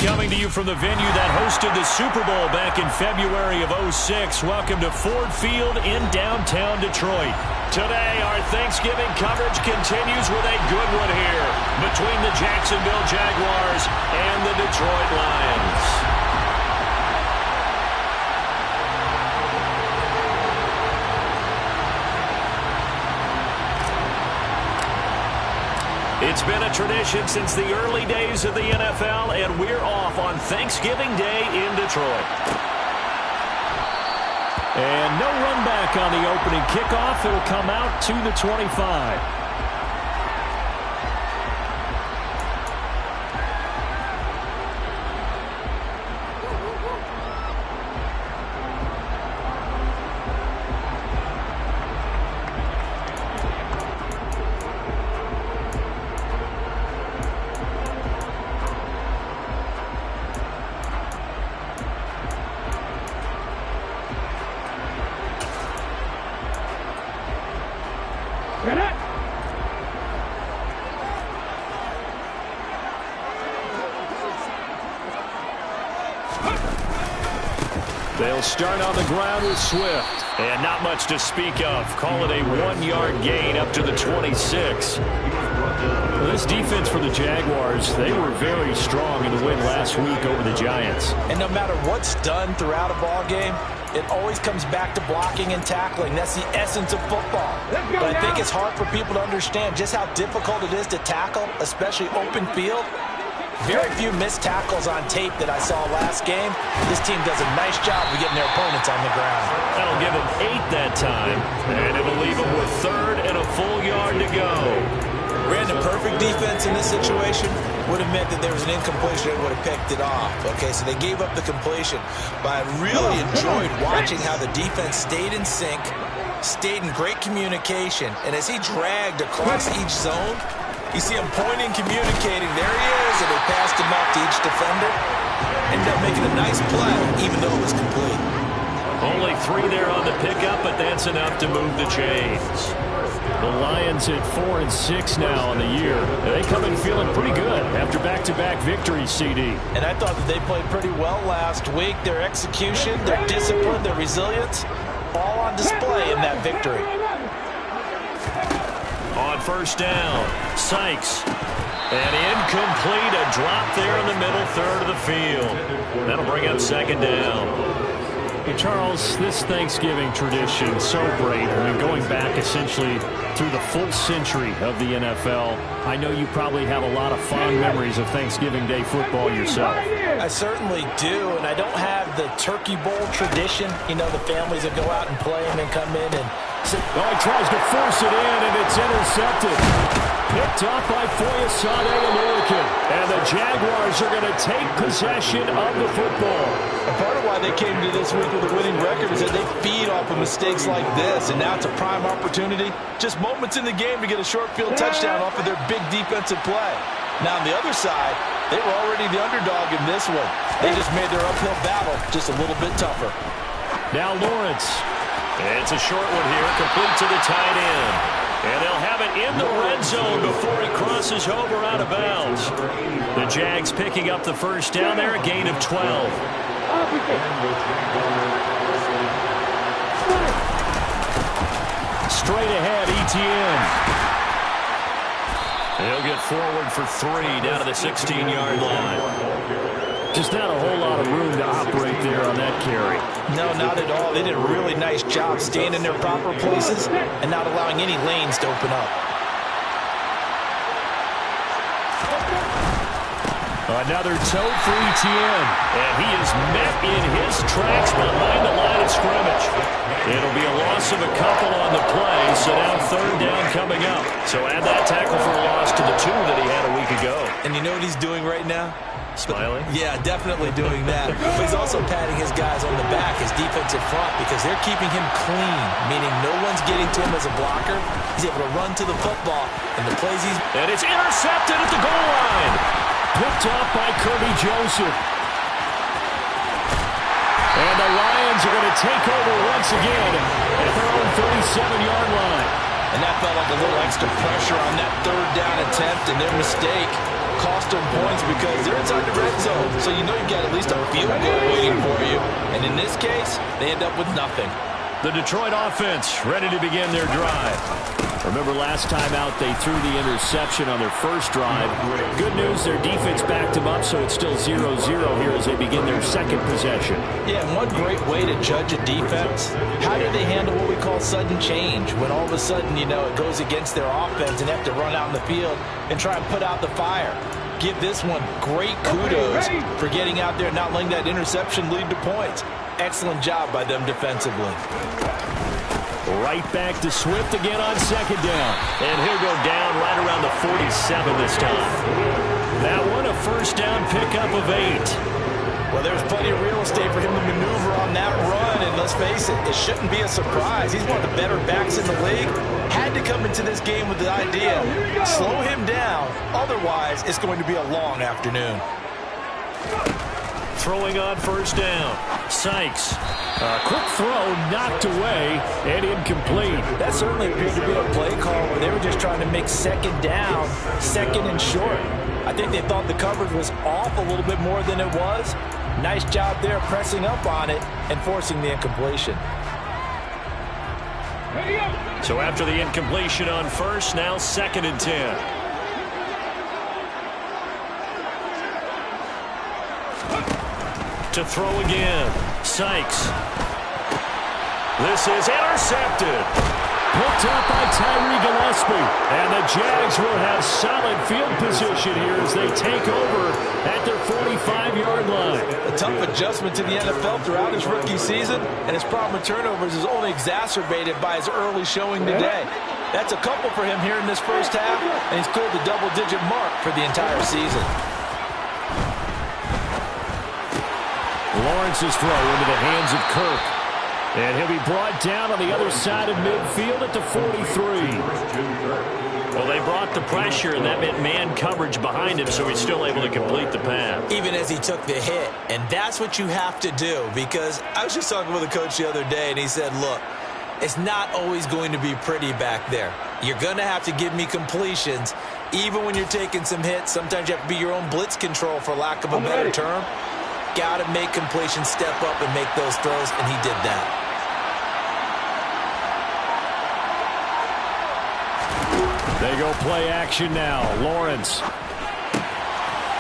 Coming to you from the venue that hosted the Super Bowl back in February of '06. Welcome to Ford Field in downtown Detroit. Today, our Thanksgiving coverage continues with a good one here between the Jacksonville Jaguars and the Detroit Lions. It's been a tradition since the early days of the NFL, and we're off on Thanksgiving Day in Detroit. And no run back on the opening kickoff. It'll come out to the 25. They'll start on the ground with Swift. And not much to speak of. Call it a 1-yard gain up to the 26. Well, this defense for the Jaguars, they were very strong in the win last week over the Giants. And no matter what's done throughout a ball game, it always comes back to blocking and tackling. That's the essence of football. But I think it's hard for people to understand just how difficult it is to tackle, especially open field. Very few missed tackles on tape that I saw last game. This team does a nice job of getting their opponents on the ground. That'll give them 8 that time, and it'll leave them with 3rd and a full yard to go. Brandon, perfect defense in this situation would have meant that there was an incompletion and would have picked it off. Okay, so they gave up the completion. But I really enjoyed watching how the defense stayed in sync, stayed in great communication, and as he dragged across each zone, you see him pointing, communicating. There he is, and they passed him up to each defender. Ended up making a nice play, even though it was complete. Only 3 there on the pickup, but that's enough to move the chains. The Lions at 4-6 now on the year. They come in feeling pretty good after back-to-back victories, CD. And I thought that they played pretty well last week. Their execution, their discipline, their resilience, all on display in that victory. On first down, Sykes. And incomplete, a drop there in the middle third of the field. That'll bring up 2nd down. Hey, Charles, this Thanksgiving tradition, so great. I mean, going back essentially through the full century of the NFL, I know you probably have a lot of fond memories of Thanksgiving Day football yourself. I certainly do, and I don't have the Turkey Bowl tradition. You know, the families that go out and play and then come in and sit. Oh, he tries to force it in, and it's intercepted. Picked off by Foyesade American. And the Jaguars are going to take possession of the football. And part of why they came to this week with a winning record is that they feed off of mistakes like this, and now it's a prime opportunity. Just moments in the game to get a short field touchdown off of their big defensive play. Now on the other side, they were already the underdog in this one. They just made their uphill battle just a little bit tougher. Now Lawrence. It's a short one here, complete to the tight end. And they'll have it in the red zone before he crosses over out of bounds. The Jags picking up the first down there, a gain of 12. Straight ahead, Etienne. He'll get forward for 3 down to the 16-yard line. Just not a whole lot of room to operate there on that carry. No, not at all. They did a really nice job staying in their proper places and not allowing any lanes to open up. Another toe for Etienne. And he is met in his tracks behind the line of scrimmage. It'll be a loss of a couple on the play, so now 3rd down coming up. So add that tackle for a loss to the 2 that he had a week ago. And you know what he's doing right now? Smiling? Yeah, definitely doing that. But he's also patting his guys on the back, his defensive front, because they're keeping him clean, meaning no one's getting to him as a blocker. He's able to run to the football, and the plays he's... And it's intercepted at the goal line. Picked off by Kirby Joseph. And the Lions are going to take over once again at their own 37-yard line. And that felt like a little extra pressure on that 3rd down attempt, and their mistake cost them points because they're inside the red zone. So you know you've got at least a field goal waiting for you. And in this case, they end up with nothing. The Detroit offense ready to begin their drive. Remember last time out they threw the interception on their first drive. Good news, their defense backed them up, so it's still 0-0 here as they begin their second possession. Yeah, and one great way to judge a defense, how do they handle what we call sudden change? When all of a sudden, you know, it goes against their offense and they have to run out in the field and try and put out the fire. Give this one great kudos for getting out there and not letting that interception lead to points. Excellent job by them defensively. Right back to Swift again on second down. And he'll go down right around the 47 this time. That one a first down pickup of 8. Well, there's plenty of real estate for him to maneuver on that run. And let's face it, it shouldn't be a surprise. He's one of the better backs in the league. Had to come into this game with the idea, slow him down. Otherwise, it's going to be a long afternoon. Throwing on first down. Sykes. A quick throw knocked away and incomplete. That certainly appeared to be a play call where they were just trying to make second down, second and short. I think they thought the coverage was off a little bit more than it was. Nice job there pressing up on it and forcing the incompletion. So after the incompletion on first, now second and 10. To throw again. Sykes. This is intercepted. Picked up by Tyree Gillespie. And the Jags will have solid field position here as they take over at their 45-yard line. A tough adjustment to the NFL throughout his rookie season, and his problem with turnovers is only exacerbated by his early showing today. That's a couple for him here in this first half, and he's cleared the double-digit mark for the entire season. Lawrence's throw into the hands of Kirk. And he'll be brought down on the other side of midfield at the 43. Well, they brought the pressure, and that meant man coverage behind him, so he's still able to complete the pass. Even as he took the hit. And that's what you have to do, because I was just talking with a coach the other day, and he said, look, it's not always going to be pretty back there. You're going to have to give me completions. Even when you're taking some hits, sometimes you have to be your own blitz control, for lack of a better term. Got to make completions, step up and make those throws, and he did that. They go play action now. Lawrence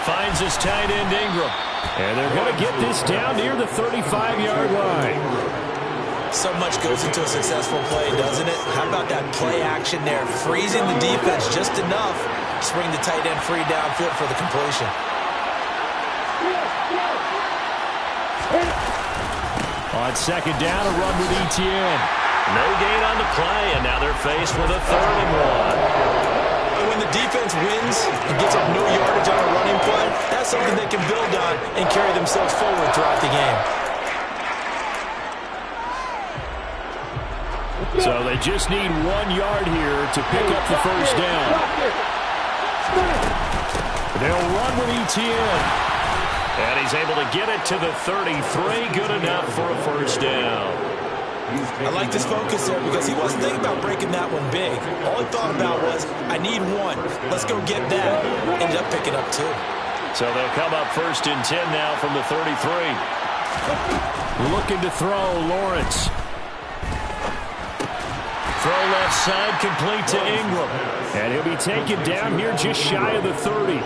finds his tight end Ingram. And they're going to get this down near the 35-yard line. So much goes into a successful play, doesn't it? How about that play action there? Freezing the defense just enough to bring the tight end free downfield for the completion. On second down, a run with Etienne. No gain on the play, and now they're faced with a 3rd and 1. When the defense wins and gets up no yardage on a running play, that's something they can build on and carry themselves forward throughout the game. So they just need 1 yard here to pick up the first down. They'll run with Etienne. And he's able to get it to the 33. Good enough for a first down. I like this focus there because he wasn't thinking about breaking that one big. All he thought about was, I need 1. Let's go get that. Ended up picking up 2. So they'll come up first and 10 now from the 33. Looking to throw, Lawrence. Throw left side, complete to Ingram. And he'll be taken down here just shy of the 30.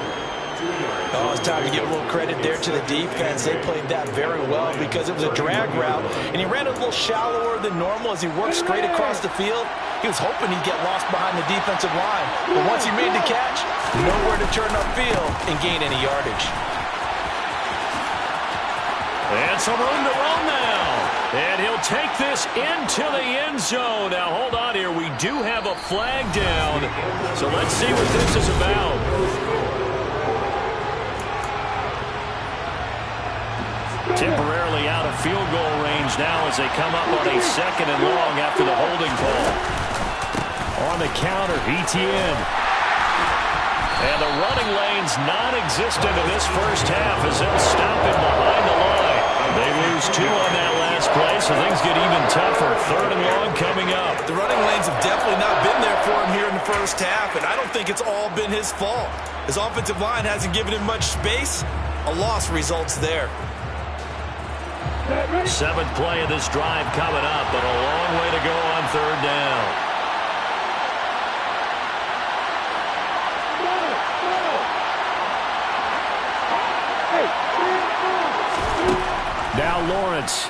Oh, it's time to give a little credit there to the defense. They played that very well because it was a drag route, and he ran a little shallower than normal as he worked straight across the field. He was hoping he'd get lost behind the defensive line, but once he made the catch, nowhere to turn upfield and gain any yardage. And some room to run now. And he'll take this into the end zone. Now, hold on here. We do have a flag down, so let's see what this is about. Temporarily out of field goal range now as they come up on a 2nd and long after the holding call. On the counter, Etienne. And the running lane's non-existent in this first half as they'll stop him behind the line. They lose 2 on that last play, so things get even tougher. 3rd and long coming up. The running lanes have definitely not been there for him here in the first half, and I don't think it's all been his fault. His offensive line hasn't given him much space. A loss results there. 7th play of this drive coming up, but a long way to go on 3rd down. Now Lawrence.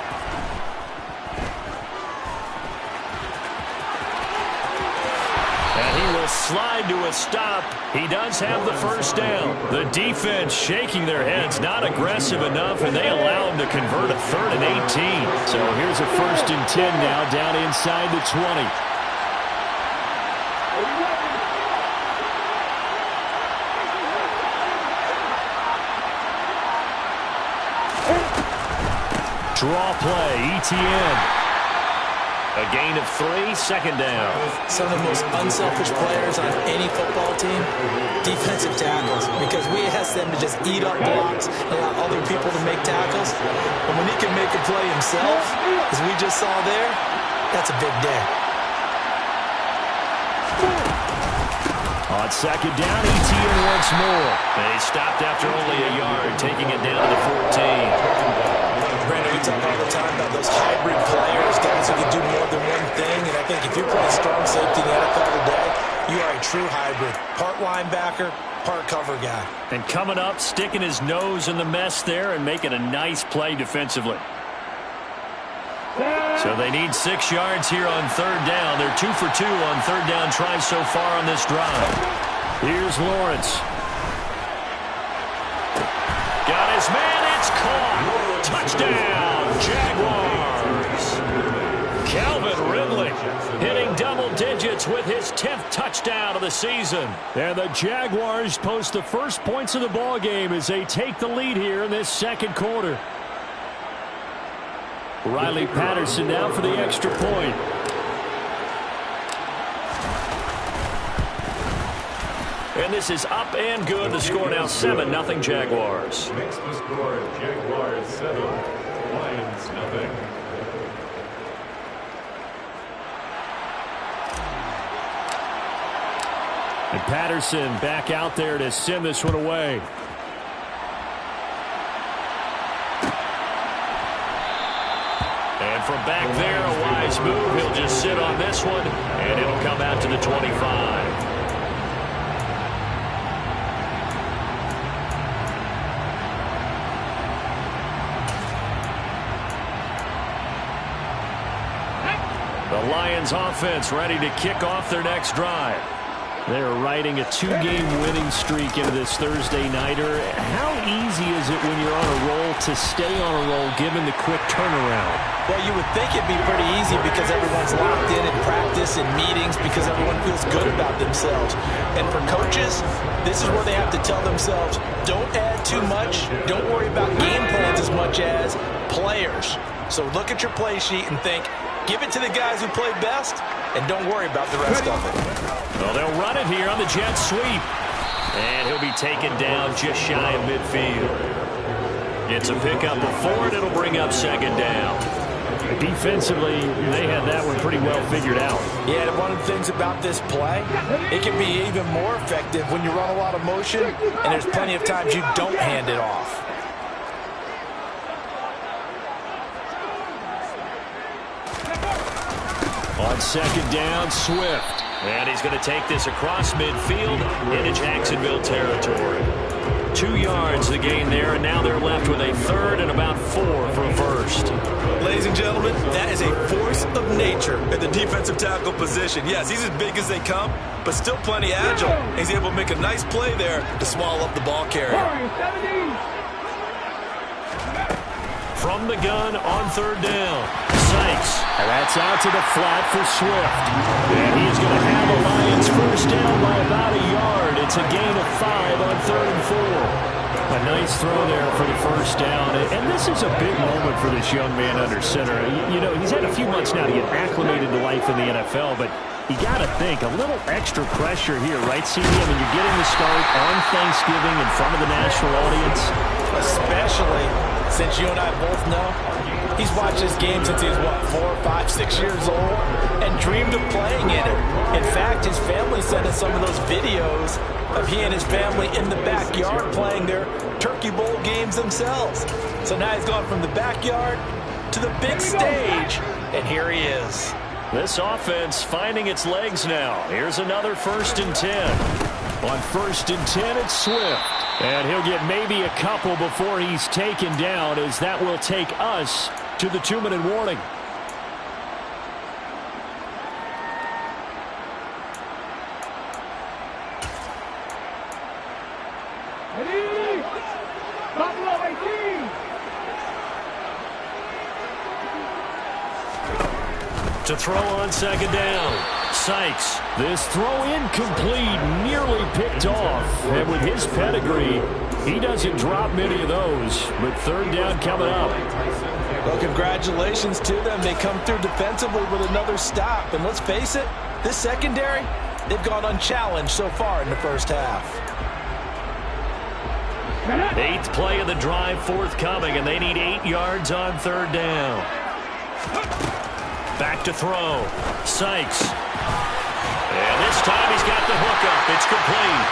And he will slide to a stop. He does have the first down. The defense shaking their heads, not aggressive enough, and they allow him to convert a 3rd and 18. So here's a 1st and 10 now, down inside the 20. Draw play, ETN. A gain of 3, 2nd down. Some of the most unselfish players on any football team, defensive tackles, because we ask them to just eat up blocks and allow other people to make tackles. And when he can make a play himself, as we just saw there, that's a big day. On 2nd down, ETN once more. And he stopped after only a yard, taking it down to the 14. Brandon, we talk all the time about those hybrid players, guys who can do more than one thing. And I think if you're playing strong safety in the NFL today, you are a true hybrid. Part linebacker, part cover guy. And coming up, sticking his nose in the mess there and making a nice play defensively. So they need 6 yards here on 3rd down. They're 2 for 2 on 3rd down tries so far on this drive. Here's Lawrence. Got his man. It's caught. Touchdown, Jaguars. Calvin Ridley hitting double digits with his 10th touchdown of the season. And the Jaguars post the first points of the ball game as they take the lead here in this 2nd quarter. Riley Patterson now for the extra point. And this is up and good. The score now 7-0 Jaguars. Next to score, Jaguars 7, Lions nothing. And Patterson back out there to send this one away. And from back there, a wise move. He'll just sit on this one, and it'll come out to the 25. The Lions offense ready to kick off their next drive. They're riding a 2-game winning streak into this Thursday nighter. How easy is it when you're on a roll to stay on a roll given the quick turnaround? Well, you would think it'd be pretty easy because everyone's locked in practice and meetings because everyone feels good about themselves. And for coaches, this is where they have to tell themselves, don't add too much, don't worry about game plans as much as players. So look at your play sheet and think, give it to the guys who play best, and don't worry about the rest of it. Well, they'll run it here on the jet sweep. And he'll be taken down just shy of midfield. It's a pickup of 4, and it'll bring up 2nd down. Defensively, they had that one pretty well figured out. Yeah, one of the things about this play, it can be even more effective when you run a lot of motion, and there's plenty of times you don't hand it off. On 2nd down, Swift. And he's going to take this across midfield into Jacksonville territory. 2 yards the gain there, and now they're left with a 3rd and about 4 for a first. Ladies and gentlemen, that is a force of nature at the defensive tackle position. Yes, he's as big as they come, but still plenty agile. He's able to make a nice play there to swallow up the ball carrier. From the gun on 3rd down, Sykes. And that's out to the flat for Swift. And he's going to have the Lions first down by about a yard. It's a gain of 5 on 3rd and 4. A nice throw there for the first down. And this is a big moment for this young man under center. You know, he's had a few months now to get acclimated to life in the NFL, but you got to think, a little extra pressure here, right, CD? I mean, you're getting the start on Thanksgiving in front of the national audience. Especially Since you and I both know, he's watched this game since he was, what, 4, 5, 6 years old, and dreamed of playing in it. In fact, his family sent us some of those videos of he and his family in the backyard playing their Turkey Bowl games themselves. So now he's gone from the backyard to the big stage, and here he is. This offense finding its legs now. Here's another 1st and 10. On 1st and 10, it's Swift. And he'll get maybe a couple before he's taken down, as that will take us to the 2-minute warning. To throw on 2nd down. Sykes. This throw incomplete, nearly picked off. And with his pedigree, he doesn't drop many of those. But 3rd down coming up. Well, congratulations to them. They come through defensively with another stop. And let's face it, this secondary, they've gone unchallenged so far in the first half. 8th play of the drive forthcoming, and they need 8 yards on 3rd down. Back to throw. Sykes. And this time he's got the hook up. It's complete.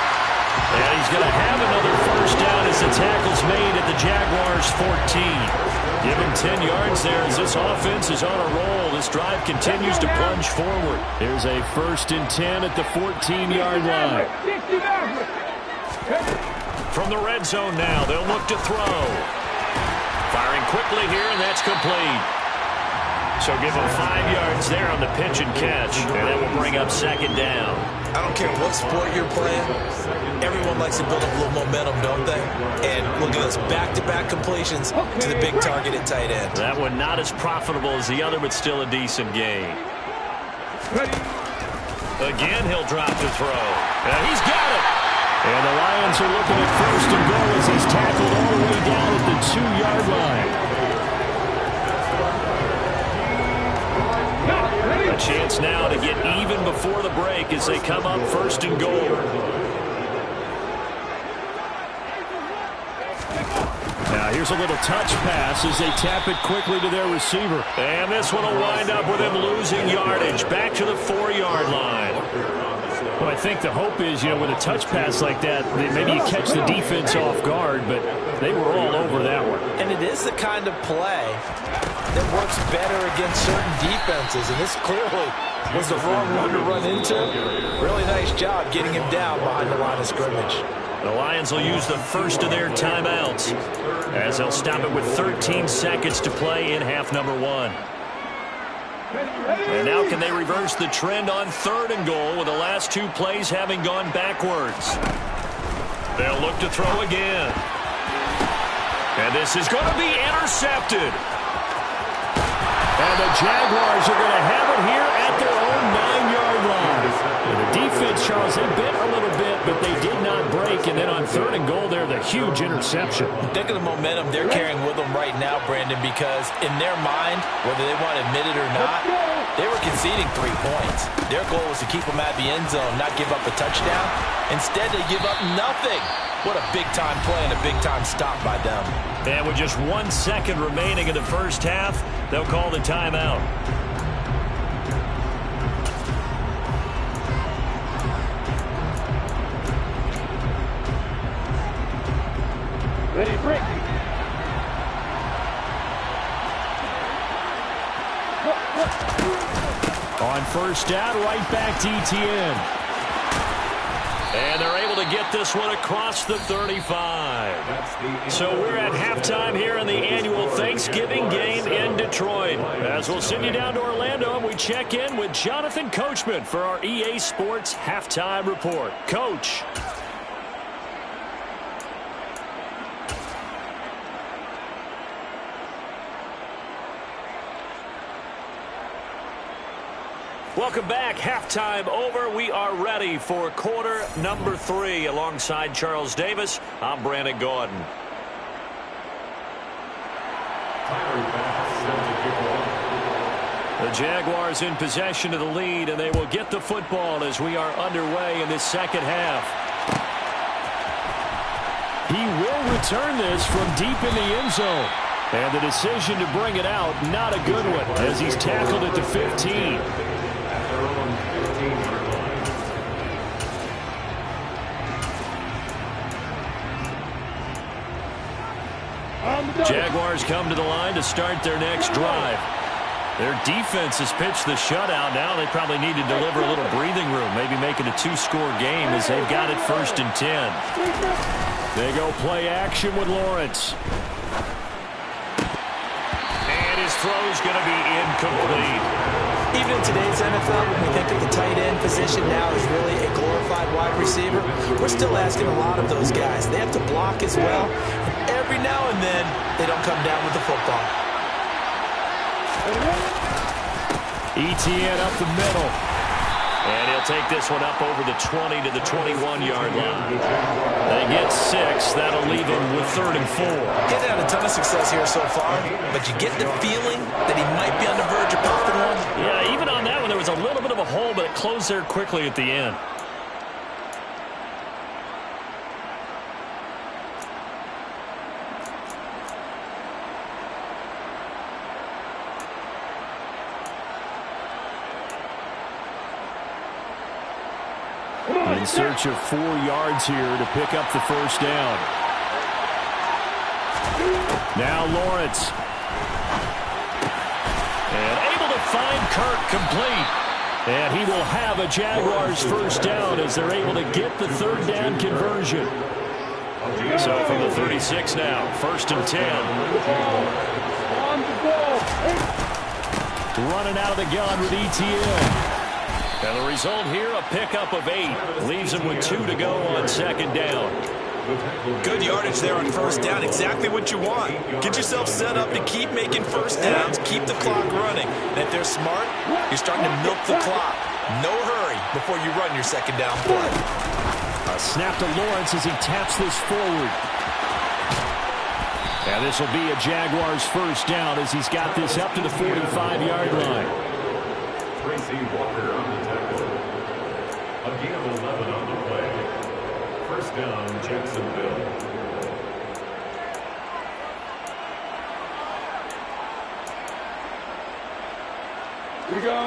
And he's going to have another 1st down as the tackle's made at the Jaguars' 14. Give him 10 yards there as this offense is on a roll. This drive continues to plunge forward. There's a 1st and 10 at the 14-yard line. From the red zone now, they'll look to throw. Firing quickly here, and that's complete. So give him 5 yards there on the pitch and catch, and that will bring up 2nd down. I don't care what sport you're playing. Everyone likes to build up a little momentum, don't they? And look at this, back-to-back completions to the big target at tight end. That one not as profitable as the other, but still a decent gain. Again, he'll drop to throw. He's got it. And the Lions are looking at 1st and goal as he's tackled all the way down at the 2-yard line. A chance now to get even before the break as they come up 1st and goal. Now here's a little touch pass as they tap it quickly to their receiver. And this one will wind up with him losing yardage back to the 4-yard line. Well, I think the hope is, with a touch pass like that, maybe you catch the defense off guard, but they were all over that one. And it is the kind of play that works better against certain defenses, and this clearly was the wrong one to run into. Really nice job getting him down behind the line of scrimmage. The Lions will use the first of their timeouts as they'll stop it with 13 seconds to play in half number 1. And now can they reverse the trend on 3rd and goal with the last 2 plays having gone backwards? They'll look to throw again. And this is going to be intercepted. And the Jaguars are going to have it here at their own 9-yard line. And the defense, Charles, they bit a little bit, but they did not break. And then on 3rd and goal there, the huge interception. Think of the momentum they're carrying with them right now, Brandon, because in their mind, whether they want to admit it or not, they were conceding 3 points. Their goal was to keep them at the end zone, not give up a touchdown. Instead, they give up nothing. What a big-time play and a big-time stop by them. And with just 1 second remaining in the first half, they'll call the timeout. Ready, break. On 1st down, right back to ETN. And they're able to get this one across the 35. So we're at halftime here in the annual Thanksgiving game in Detroit. As we'll send you down to Orlando, and we check in with Jonathan Coachman for our EA Sports Halftime Report. Coach. Welcome back. Halftime over. We are ready for quarter number 3. Alongside Charles Davis, I'm Brandon Gordon. The Jaguars in possession of the lead, and they will get the football as we are underway in this second half. He will return this from deep in the end zone. And the decision to bring it out, not a good one, as he's tackled at the 15. Jaguars come to the line to start their next drive. Their defense has pitched the shutout. Now they probably need to deliver a little breathing room, maybe make it a 2-score game as they've got it 1st and 10. They go play action with Lawrence. And his throw's going to be incomplete. Even in today's NFL, when we think of the tight end position now as really a glorified wide receiver, we're still asking a lot of those guys. They have to block as well. And every now and then, they don't come down with the football. ETN up the middle. And he'll take this one up over the 20 to the 21-yard line. They get 6. That'll leave him with 3rd and 4. Getting had a ton of success here so far, but you get the feeling that he might be on the verge of popping one. Yeah, even on that one, there was a little bit of a hole, but it closed there quickly at the end. In search of 4 yards here to pick up the 1st down. Now Lawrence. And able to find Kirk complete. And he will have a Jaguars 1st down as they're able to get the 3rd down conversion. So from the 36 now, 1st and 10. Running out of the gun with ETN. And the result here, a pickup of 8. Leaves him with 2 to go on 2nd down. Good yardage there on 1st down. Exactly what you want. Get yourself set up to keep making 1st downs, keep the clock running. And if they're smart, you're starting to milk the clock. No hurry before you run your 2nd down play. A snap to Lawrence as he taps this forward. And this will be a Jaguars 1st down as he's got this up to the 45-yard line. Tracy Walker on the tackle. A gain of 11 on the play. 1st down, Jacksonville.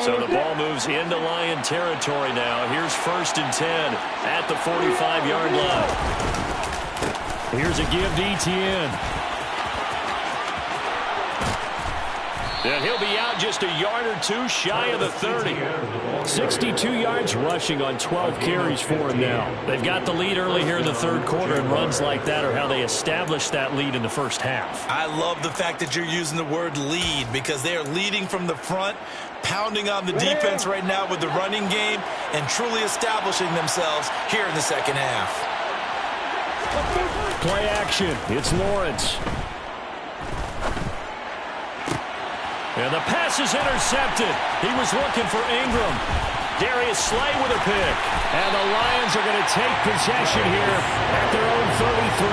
So the ball moves into Lion territory now. Here's 1st and 10 at the 45-yard line. Here's a give to ETN. And he'll be out just a yard or 2 shy of the 30. 62 yards rushing on 12 carries for him now. They've got the lead early here in the 3rd quarter, and runs like that are how they established that lead in the 1st half. I love the fact that you're using the word lead because they are leading from the front, pounding on the defense right now with the running game, and truly establishing themselves here in the 2nd half. Play action. It's Lawrence. And the pass is intercepted. He was looking for Ingram. Darius Slay with a pick. And the Lions are going to take possession here at their own 33.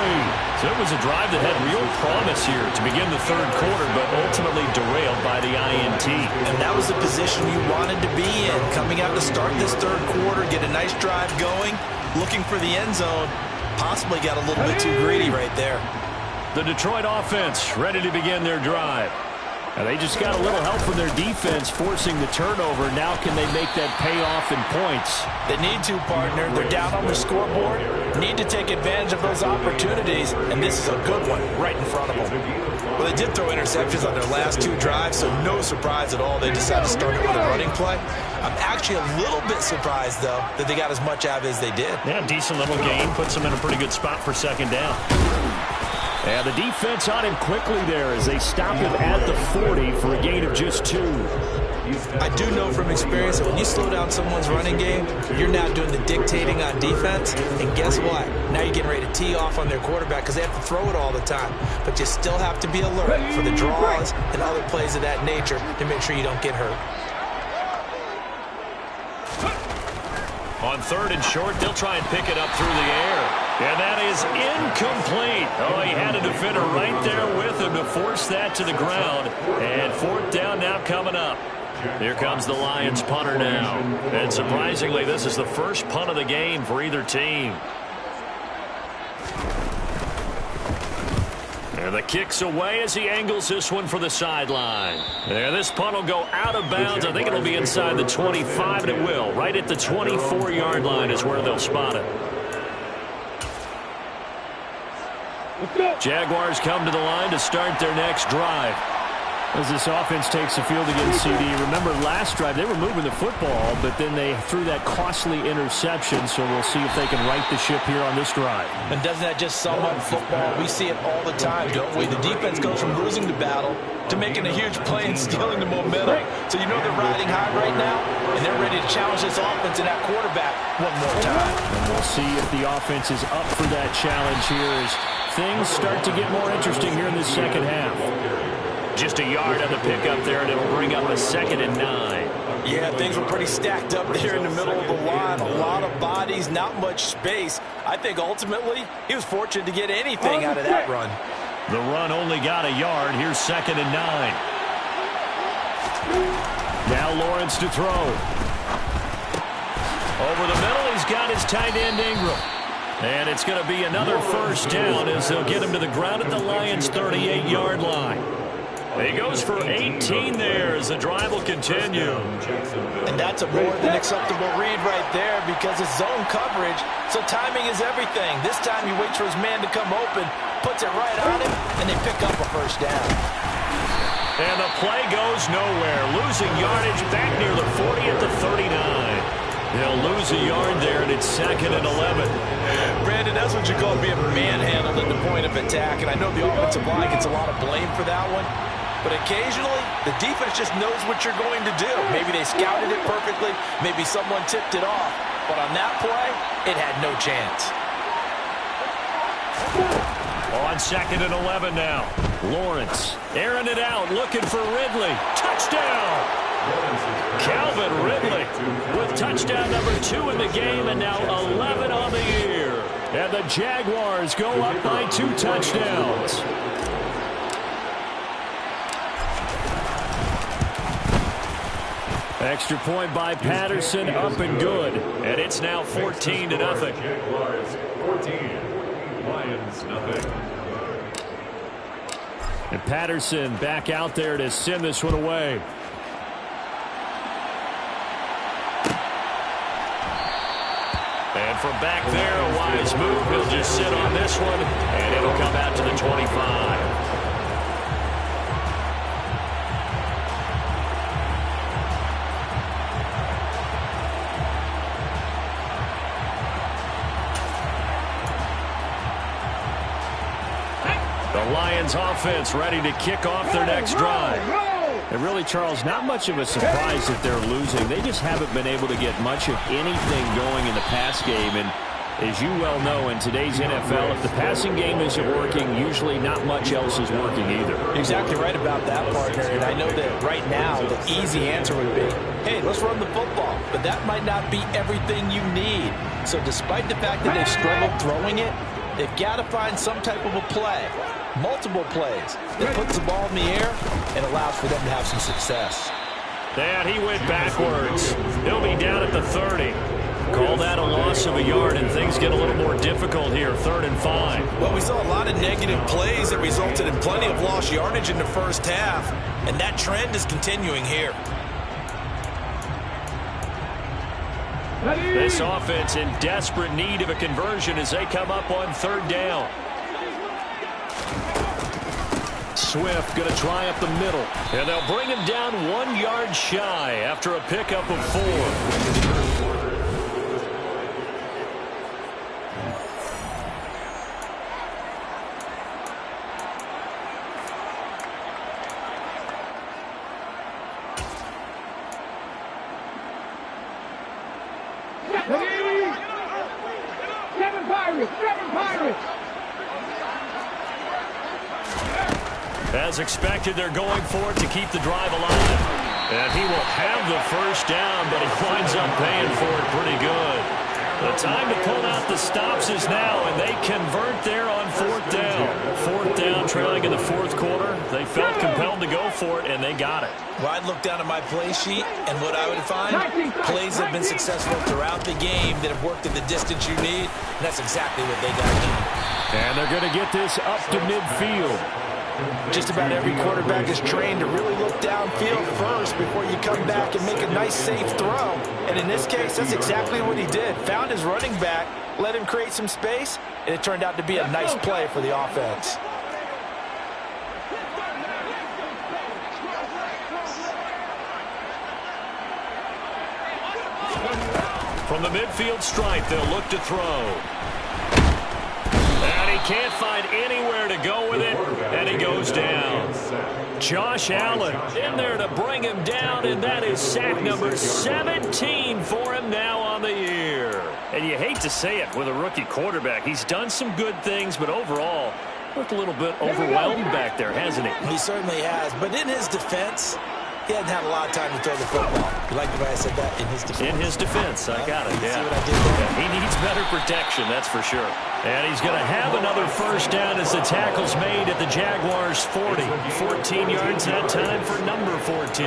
So it was a drive that had real promise here to begin the 3rd quarter, but ultimately derailed by the INT. And that was the position you wanted to be in. Coming out to start this 3rd quarter, get a nice drive going, looking for the end zone. Possibly got a little bit too greedy right there. The Detroit offense ready to begin their drive. Now they just got a little help from their defense forcing the turnover. Now can they make that pay off in points? They need to, partner. They're down on the scoreboard. Need to take advantage of those opportunities, and this is a good one right in front of them. Well, they did throw interceptions on their last 2 drives, so no surprise at all. They decided to start it with a running play. I'm actually a little bit surprised, though, that they got as much out of it as they did. Yeah, decent little gain. Puts them in a pretty good spot for 2nd down. And the defense on him quickly there as they stop him at the 40 for a gain of just 2. I do know from experience that when you slow down someone's running game, you're now doing the dictating on defense. And guess what? Now you're getting ready to tee off on their quarterback because they have to throw it all the time. But you still have to be alert for the draws and other plays of that nature to make sure you don't get hurt. On 3rd and short, they'll try and pick it up through the air. And that is incomplete. Oh, he had a defender right there with him to force that to the ground. And 4th down now coming up. Here comes the Lions punter now. And surprisingly, this is the first punt of the game for either team. And the kick's away as he angles this one for the sideline. And this punt will go out of bounds. I think it'll be inside the 25, and it will. Right at the 24-yard line is where they'll spot it. Jaguars come to the line to start their next drive. As this offense takes the field against CD. Remember last drive they were moving the football, but then they threw that costly interception, so we'll see if they can right the ship here on this drive. And doesn't that just sum up football? We see it all the time, don't we? The defense goes from losing the battle to making a huge play and stealing the momentum. So you know they're riding high right now, and they're ready to challenge this offense and that quarterback one more time. And we'll see if the offense is up for that challenge here as things start to get more interesting here in the second half. Just a yard on the pickup there, and it'll bring up a 2nd and 9. Yeah, things were pretty stacked up there in the middle of the line. A lot of bodies, not much space. I think ultimately he was fortunate to get anything out of that run. The run only got a yard. Here's 2nd and 9. Now Lawrence to throw. Over the middle, he's got his tight end Ingram. And it's going to be another first down as they'll get him to the ground at the Lions' 38-yard line. He goes for 18 there as the drive will continue. And that's a more than acceptable read right there because it's zone coverage, so timing is everything. This time he waits for his man to come open, puts it right on him, and they pick up a first down. And the play goes nowhere. Losing yardage back near the 40 at the 39. They'll lose a yard there, and it's 2nd and 11. Brandon, that's what you call being manhandled at the point of attack, and I know the offensive line gets a lot of blame for that one. But occasionally, the defense just knows what you're going to do. Maybe they scouted it perfectly. Maybe someone tipped it off. But on that play, it had no chance. On 2nd and 11 now. Lawrence airing it out, looking for Ridley. Touchdown! Calvin Ridley with touchdown number 2 in the game, and now 11 on the year. And the Jaguars go up by 2 touchdowns. Extra point by Patterson, up and good. And it's now 14-0. Jaguars 14, Lions nothing. And Patterson back out there to send this one away. And from back there, a wise move. He'll just sit on this one, and it'll come out to the 25. The Lions offense ready to kick off their next drive. And really, Charles, not much of a surprise that they're losing. They just haven't been able to get much of anything going in the pass game. And as you well know, in today's NFL, if the passing game isn't working, usually not much else is working either. Exactly right about that, partner. And I know that right now the easy answer would be, hey, let's run the football. But that might not be everything you need. So despite the fact that they've struggled throwing it, they've got to find some type of a play, multiple plays, that puts the ball in the air and allows for them to have some success. And he went backwards. He'll be down at the 30. Call that a loss of a yard, and things get a little more difficult here, 3rd and 5. Well, we saw a lot of negative plays that resulted in plenty of lost yardage in the first half, and that trend is continuing here. This offense in desperate need of a conversion as they come up on 3rd down. Swift going to try up the middle. And they'll bring him down 1 yard shy after a pickup of 4. As expected, they're going for it to keep the drive alive. And he will have the first down, but he winds up paying for it pretty good. The time to pull out the stops is now, and they convert there on 4th down. 4th down, trailing in the 4th quarter. They felt compelled to go for it, and they got it. Well, I'd look down at my play sheet, and what I would find, plays have been successful throughout the game that have worked at the distance you need, and that's exactly what they got done. And they're going to get this up to midfield. Just about every quarterback is trained to really look downfield first before you come back and make a nice, safe throw. And in this case, that's exactly what he did. Found his running back, let him create some space, and it turned out to be a nice play for the offense. From the midfield stripe, they'll look to throw. And he can't find anywhere to go with it, and he goes down. Josh Allen in there to bring him down, and that is sack number 17 for him now on the year. And you hate to say it with a rookie quarterback. He's done some good things, but overall, looked a little bit overwhelmed back there, hasn't he? He certainly has, but in his defense, he hadn't had a lot of time to throw the football. You like the way I said that? In his defense. In his defense, I got it, yeah. See what I did there? He needs better protection, that's for sure. And he's going to have another first down as the tackle's made at the Jaguars' 40. 14 yards that time for number 14.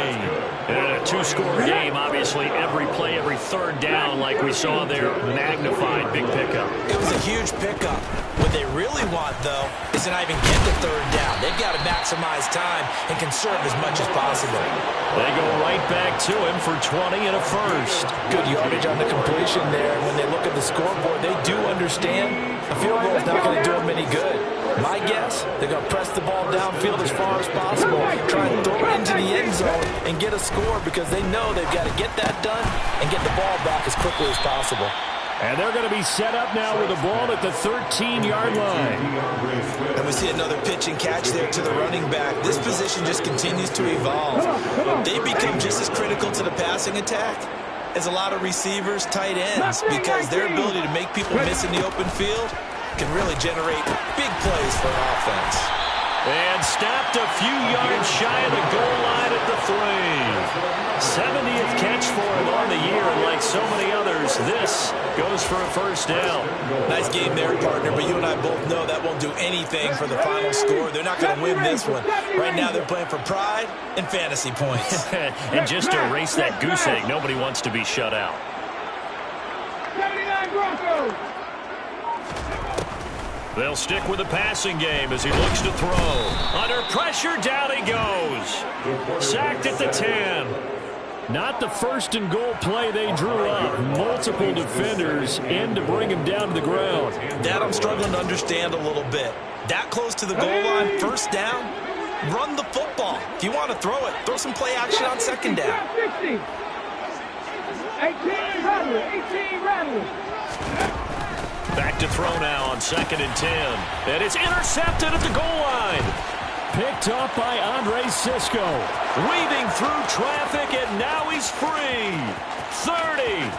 And a two-score game, obviously, every play, every third down, like we saw there, magnified, big pickup. It was a huge pickup. What they really want, though, is to not even get the third down. They've got to maximize time and conserve as much as possible. They go right back to him for 20 and a first. Good yardage on the completion there. When they look at the scoreboard, they do understand a field goal is not going to do them any good. My guess, they're going to press the ball downfield as far as possible, try and throw it into the end zone and get a score because they know they've got to get that done and get the ball back as quickly as possible. And they're going to be set up now with the ball at the 13-yard line. And we see another pitch and catch there to the running back. This position just continues to evolve. They become just as critical to the passing attack as a lot of receivers, tight ends, because their ability to make people miss in the open field can really generate big plays for an offense. And stopped a few yards shy of the goal line at the 3. 70th catch for him on the year, and like so many others, this goes for a first down. Nice game there, partner, but you and I both know that won't do anything for the final score. They're not going to win this one. Right now they're playing for pride and fantasy points. And just to erase that goose egg, nobody wants to be shut out. 79 Broncos. They'll stick with the passing game as he looks to throw. Under pressure, down he goes. Sacked at the 10. Not the first and goal play they drew up. Multiple defenders in to bring him down to the ground. That I'm struggling to understand a little bit. That close to the goal line, first down, run the football. If you want to throw it, throw some play action on second down. 60. 18 Rattlers. Back to throw now on 2nd and 10. And it's intercepted at the goal line. Picked up by Andre Sisco. Weaving through traffic, and now he's free. 30.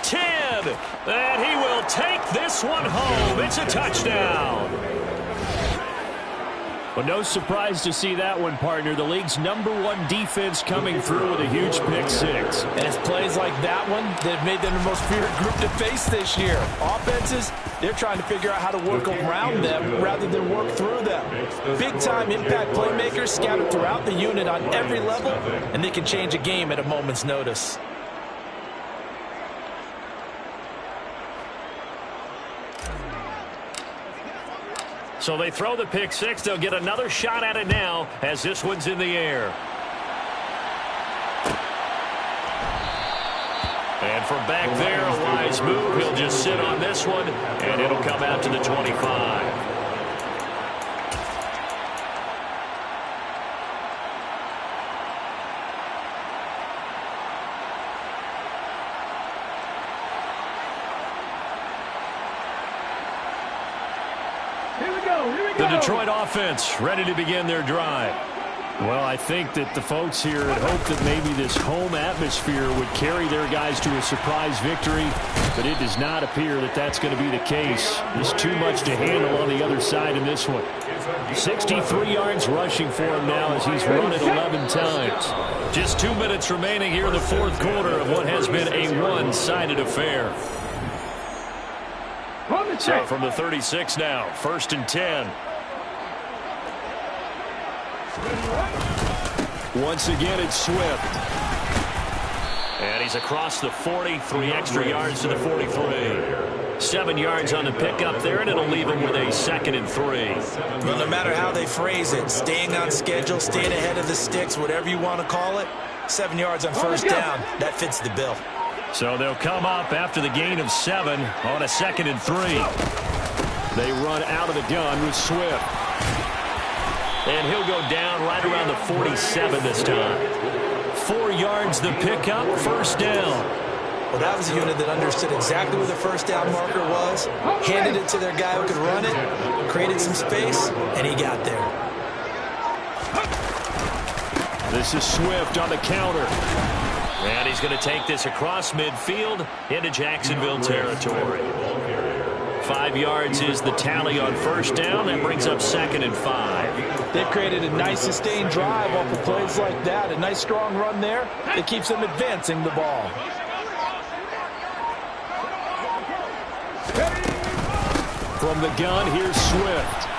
10. And he will take this one home. It's a touchdown. Well, no surprise to see that one, partner. The league's #1 defense coming through with a huge pick-6. And it's plays like that one that have made them the most feared group to face this year. Offenses, they're trying to figure out how to work around them rather than work through them. Big-time impact playmakers scattered throughout the unit on every level, and they can change a game at a moment's notice. So they throw the pick-6. They'll get another shot at it now as this one's in the air. And from back there, a wise move. He'll just sit on this one, and it'll come out to the 25. The Detroit offense ready to begin their drive. Well, I think that the folks here had hoped that maybe this home atmosphere would carry their guys to a surprise victory, but it does not appear that that's going to be the case. There's too much to handle on the other side in this one. 63 yards rushing for him now as he's run it 11 times. Just 2 minutes remaining here in the 4th quarter of what has been a one-sided affair. So from the 36 now, 1st and 10. Once again, it's Swift. And he's across the 40, 3 extra yards to the 43. 7 yards on the pickup there, and it'll leave him with a 2nd and 3. Well, no matter how they phrase it, staying on schedule, staying ahead of the sticks, whatever you want to call it, 7 yards on 1st down, that fits the bill. So they'll come up after the gain of 7 on a 2nd and 3. They run out of the gun with Swift. And he'll go down right around the 47 this time. 4 yards the pickup, 1st down. Well, that was a unit that understood exactly where the 1st down marker was, handed it to their guy who could run it, created some space, and he got there. This is Swift on the counter. And he's going to take this across midfield into Jacksonville territory. 5 yards is the tally on 1st down. That brings up 2nd and 5. They've created a nice sustained drive off of plays like that. A nice strong run there that keeps them advancing the ball. From the gun, here's Swift.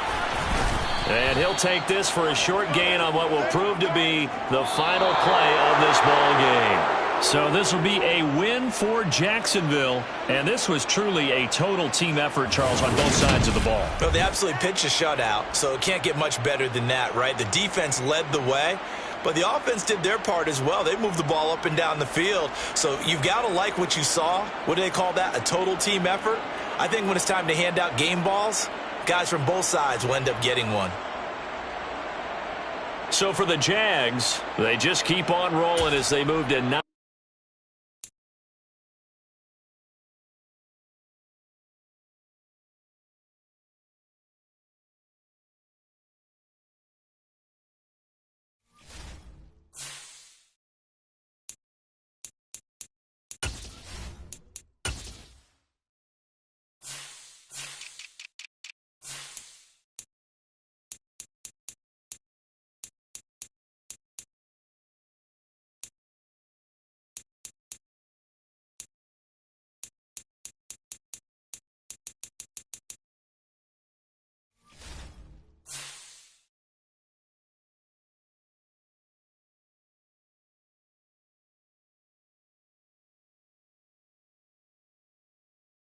And he'll take this for a short gain on what will prove to be the final play of this ball game. So this will be a win for Jacksonville. And this was truly a total team effort, Charles, on both sides of the ball. Well, they absolutely pitched a shutout, so it can't get much better than that, right? The defense led the way, but the offense did their part as well. They moved the ball up and down the field. So you've got to like what you saw. What do they call that? A total team effort? I think when it's time to hand out game balls, guys from both sides will end up getting one. So for the Jags, they just keep on rolling as they move to 9.